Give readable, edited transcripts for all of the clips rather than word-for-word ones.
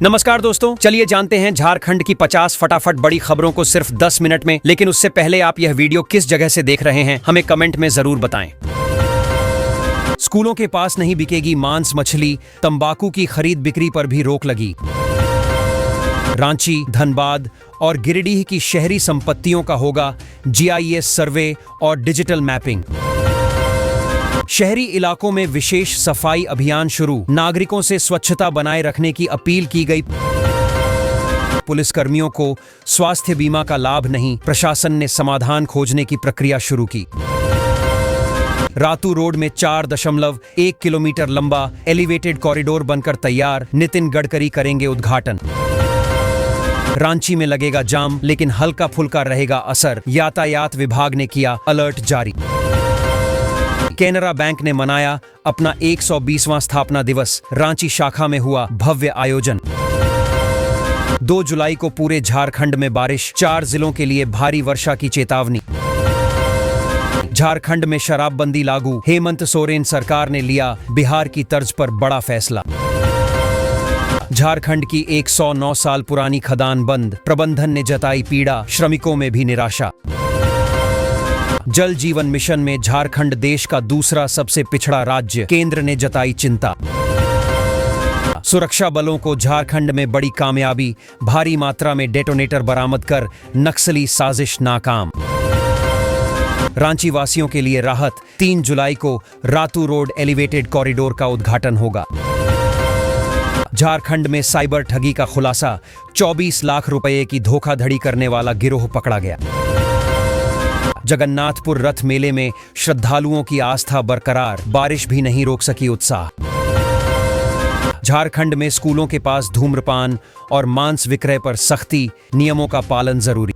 नमस्कार दोस्तों, चलिए जानते हैं झारखंड की 50 फटाफट बड़ी खबरों को सिर्फ 10 मिनट में। लेकिन उससे पहले आप यह वीडियो किस जगह से देख रहे हैं हमें कमेंट में जरूर बताएं। स्कूलों के पास नहीं बिकेगी मांस मछली, तंबाकू की खरीद बिक्री पर भी रोक लगी। रांची, धनबाद और गिरिडीह की शहरी संपत्तियों का होगा GIS सर्वे और डिजिटल मैपिंग। शहरी इलाकों में विशेष सफाई अभियान शुरू, नागरिकों से स्वच्छता बनाए रखने की अपील की गई। पुलिसकर्मियों को स्वास्थ्य बीमा का लाभ नहीं, प्रशासन ने समाधान खोजने की प्रक्रिया शुरू की। रातू रोड में 4.1 किलोमीटर लंबा एलिवेटेड कॉरिडोर बनकर तैयार, नितिन गडकरी करेंगे उद्घाटन। रांची में लगेगा जाम, लेकिन हल्का फुल्का रहेगा असर, यातायात विभाग ने किया अलर्ट जारी। केनरा बैंक ने मनाया अपना 120वां स्थापना दिवस, रांची शाखा में हुआ भव्य आयोजन। 2 जुलाई को पूरे झारखंड में बारिश, 4 जिलों के लिए भारी वर्षा की चेतावनी। झारखंड में शराबबंदी लागू, हेमंत सोरेन सरकार ने लिया बिहार की तर्ज पर बड़ा फैसला। झारखंड की 109 साल पुरानी खदान बंद, प्रबंधन ने जताई पीड़ा, श्रमिकों में भी निराशा। जल जीवन मिशन में झारखंड देश का दूसरा सबसे पिछड़ा राज्य, केंद्र ने जताई चिंता। सुरक्षा बलों को झारखंड में बड़ी कामयाबी, भारी मात्रा में डेटोनेटर बरामद कर नक्सली साजिश नाकाम। रांची वासियों के लिए राहत, 3 जुलाई को रातू रोड एलिवेटेड कॉरिडोर का उद्घाटन होगा। झारखंड में साइबर ठगी का खुलासा, 24 लाख रुपए की धोखाधड़ी करने वाला गिरोह पकड़ा गया। जगन्नाथपुर रथ मेले में श्रद्धालुओं की आस्था बरकरार, बारिश भी नहीं रोक सकी उत्साह। झारखंड में स्कूलों के पास धूम्रपान और मांस विक्रय पर सख्ती, नियमों का पालन जरूरी।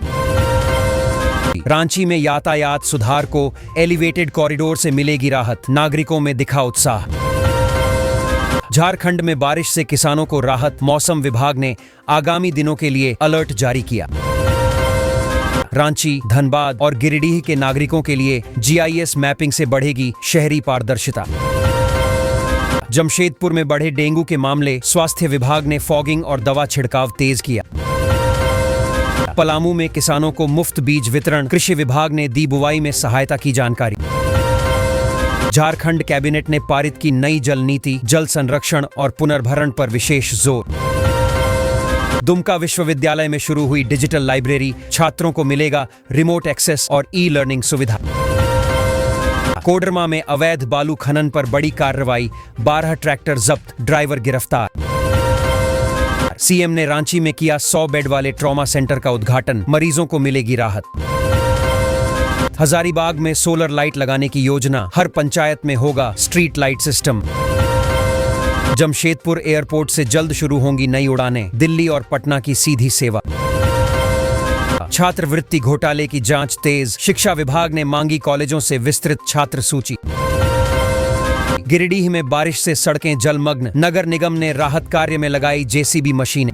रांची में यातायात सुधार को एलिवेटेड कॉरिडोर से मिलेगी राहत, नागरिकों में दिखा उत्साह। झारखंड में बारिश से किसानों को राहत, मौसम विभाग ने आगामी दिनों के लिए अलर्ट जारी किया। रांची, धनबाद और गिरिडीह के नागरिकों के लिए GIS मैपिंग से बढ़ेगी शहरी पारदर्शिता। जमशेदपुर में बढ़े डेंगू के मामले, स्वास्थ्य विभाग ने फॉगिंग और दवा छिड़काव तेज किया। पलामू में किसानों को मुफ्त बीज वितरण, कृषि विभाग ने दी बुवाई में सहायता की जानकारी। झारखंड कैबिनेट ने पारित की नई जल नीति, जल संरक्षण और पुनर्भरण पर विशेष जोर। दुमका विश्वविद्यालय में शुरू हुई डिजिटल लाइब्रेरी, छात्रों को मिलेगा रिमोट एक्सेस और ई-लर्निंग सुविधा। कोडरमा में अवैध बालू खनन पर बड़ी कार्रवाई, 12 ट्रैक्टर जब्त, ड्राइवर गिरफ्तार। CM ने रांची में किया 100 बेड वाले ट्रॉमा सेंटर का उद्घाटन, मरीजों को मिलेगी राहत। हजारीबाग में सोलर लाइट लगाने की योजना, हर पंचायत में होगा street light system. Jamshedpur airport से जल्द शुरू होंगी नई उड़ानें, दिल्ली और पटना की सीधी सेवा। छात्रवृत्ति घोटाले की जांच तेज, शिक्षा विभाग ने मांगी कॉलेजों से विस्तृत छात्र सूची। गिरिडीह में बारिश से सड़कें जलमग्न, नगर निगम ने राहत कार्य में लगाई JCB मशीनें।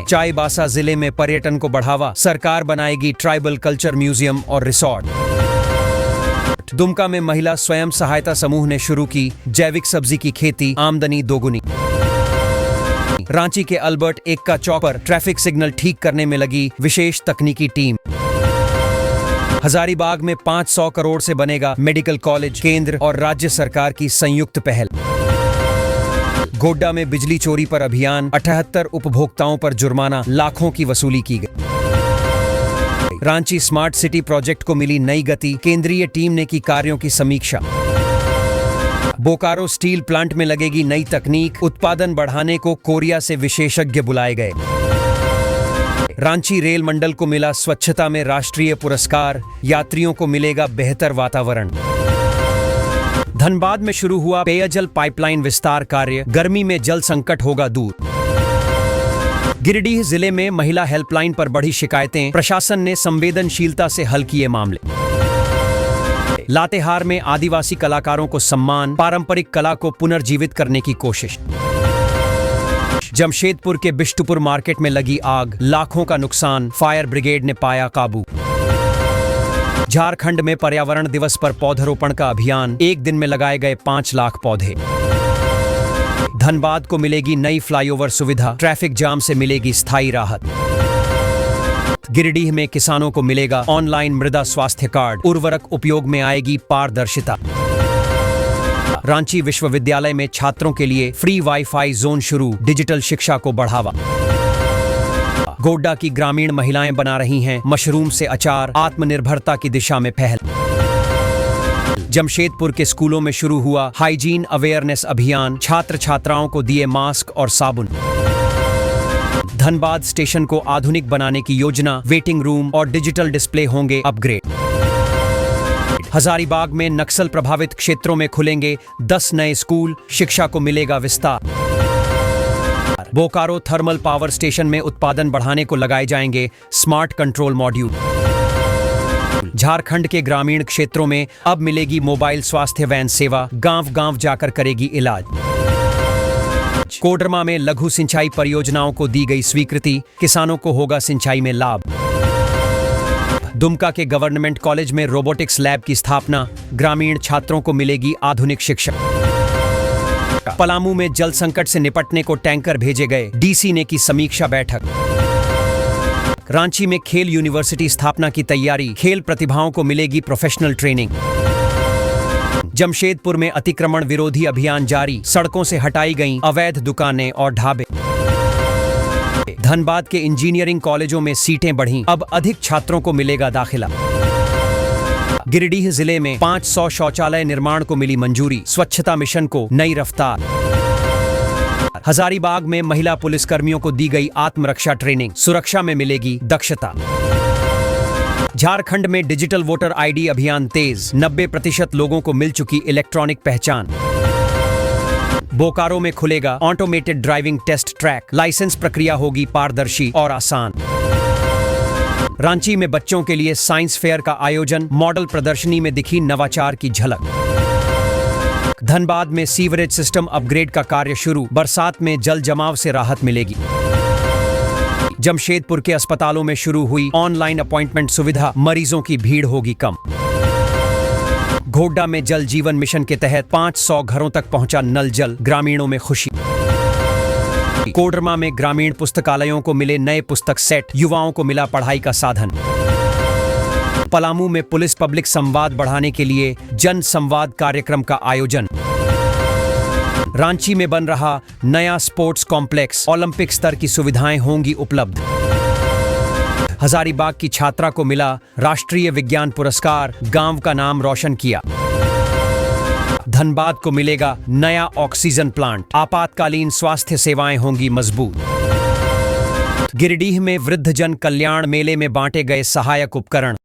चाईबासा जिले में पर्यटन को बढ़ावा, सरकार बनाएगी ट्राइबल कल्चर म्यूजियम और रिसोर्ट। दुमका में महिला स्वयं सहायता समूह ने शुरू की जैविक सब्जी की खेती, आमदनी दोगुनी। रांची के अल्बर्ट एक्का चौक पर ट्रैफिक सिग्नल ठीक करने में लगी विशेष तकनीकी टीम। हजारीबाग में 500 करोड़ से बनेगा मेडिकल कॉलेज, केंद्र और राज्य सरकार की संयुक्त पहल। गोड्डा में बिजली चोरी पर अभियान, 78 उपभोक्ताओं पर जुर्माना, लाखों की वसूली की गई। रांची स्मार्ट सिटी प्रोजेक्ट को मिली नई गति, केंद्रीय टीम ने की कार्यों की समीक्षा। बोकारो स्टील प्लांट में लगेगी नई तकनीक, उत्पादन बढ़ाने को कोरिया से विशेषज्ञ बुलाए गए। रांची रेल मंडल को मिला स्वच्छता में राष्ट्रीय पुरस्कार, यात्रियों को मिलेगा बेहतर वातावरण। धनबाद में शुरू हुआ पेयजल पाइपलाइन विस्तार कार्य, गर्मी में जल संकट होगा दूर। गिरिडीह जिले में महिला हेल्पलाइन पर बढ़ी शिकायतें, प्रशासन ने संवेदनशीलता से हल किए मामले। लातेहार में आदिवासी कलाकारों को सम्मान, पारंपरिक कला को पुनर्जीवित करने की कोशिश। जमशेदपुर के बिष्टुपुर मार्केट में लगी आग, लाखों का नुकसान, फायर ब्रिगेड ने पाया काबू। झारखंड में पर्यावरण दिवस पर पौधरोपण का अभियान, एक दिन में लगाए गए 5 लाख पौधे। धनबाद को मिलेगी नई फ्लाईओवर सुविधा, ट्रैफिक जाम से मिलेगी स्थायी राहत। गिरिडीह में किसानों को मिलेगा ऑनलाइन मृदा स्वास्थ्य कार्ड, उर्वरक उपयोग में आएगी पारदर्शिता। रांची विश्वविद्यालय में छात्रों के लिए फ्री वाईफाई जोन शुरू, डिजिटल शिक्षा को बढ़ावा। गोड्डा की ग्रामीण महिलाएं बना रही हैं मशरूम से अचार, आत्मनिर्भरता की दिशा में पहल। जमशेदपुर के स्कूलों में शुरू हुआ हाइजीन अवेयरनेस अभियान, छात्र छात्राओं को दिए मास्क और साबुन। धनबाद स्टेशन को आधुनिक बनाने की योजना, वेटिंग रूम और डिजिटल डिस्प्ले होंगे अपग्रेड। हजारीबाग में नक्सल प्रभावित क्षेत्रों में खुलेंगे 10 नए स्कूल, शिक्षा को मिलेगा विस्तार। बोकारो थर्मल पावर स्टेशन में उत्पादन बढ़ाने को लगाए जाएंगे स्मार्ट कंट्रोल मॉड्यूल। झारखंड के ग्रामीण क्षेत्रों में अब मिलेगी मोबाइल स्वास्थ्य वैन सेवा, गांव-गांव जाकर करेगी इलाज। कोडरमा में लघु सिंचाई परियोजनाओं को दी गई स्वीकृति, किसानों को होगा सिंचाई में लाभ। दुमका के गवर्नमेंट कॉलेज में रोबोटिक्स लैब की स्थापना, ग्रामीण छात्रों को मिलेगी आधुनिक शिक्षा। पलामू में जल संकट से निपटने को टैंकर भेजे गए, डीसी ने की समीक्षा बैठक। रांची में खेल यूनिवर्सिटी स्थापना की तैयारी, खेल प्रतिभाओं को मिलेगी प्रोफेशनल ट्रेनिंग। जमशेदपुर में अतिक्रमण विरोधी अभियान जारी, सड़कों से हटाई गईं अवैध दुकानें और ढाबे। धनबाद के इंजीनियरिंग कॉलेजों में सीटें बढ़ीं, अब अधिक छात्रों को मिलेगा दाखिला। गिरिडीह जिले में 500 शौचालय निर्माण को मिली मंजूरी, स्वच्छता मिशन को नई रफ्तार। हजारीबाग में महिला पुलिसकर्मियों को दी गई आत्मरक्षा ट्रेनिंग, सुरक्षा में मिलेगी दक्षता। झारखंड में डिजिटल वोटर आईडी अभियान तेज, 90% लोगों को मिल चुकी इलेक्ट्रॉनिक पहचान। बोकारो में खुलेगा automated driving test track, licence प्रक्रिया होगी पारदर्शी और आसान। रांची में बच्चों के लिए साइंस फेयर का आयोजन, मॉडल प्रदर्शनी में दिखी नवाचार की झलक। धनबाद में सीवरेज सिस्टम अपग्रेड का कार्य शुरू, बरसात में जल जमाव से राहत मिलेगी। जमशेदपुर के अस्पतालों में शुरू हुई ऑनलाइन अपॉइंटमेंट सुविधा, मरीजों की भीड़ होगी कम। गोड्डा में जल जीवन मिशन के तहत 500 घरों तक पहुंचा नल जल, ग्रामीणों में खुशी। कोडरमा में ग्रामीण पुस्तकालयों को मिले नए पुस्तक सेट, युवाओं को मिला पढ़ाई का साधन। पलामू में पुलिस पब्लिक संवाद बढ़ाने के लिए जन संवाद कार्यक्रम का आयोजन। रांची में बन रहा नया स्पोर्ट्स कॉम्प्लेक्स, ओलंपिक स्तर की सुविधाएं होंगी उपलब्ध। हजारीबाग की छात्रा को मिला राष्ट्रीय विज्ञान पुरस्कार, गांव का नाम रोशन किया। धनबाद को मिलेगा नया ऑक्सीजन प्लांट, आपातकालीन स्वास्थ्य सेवाएं होंगी मजबूत। गिरिडीह में वृद्धजन कल्याण मेले में बांटे गए सहायक उपकरण,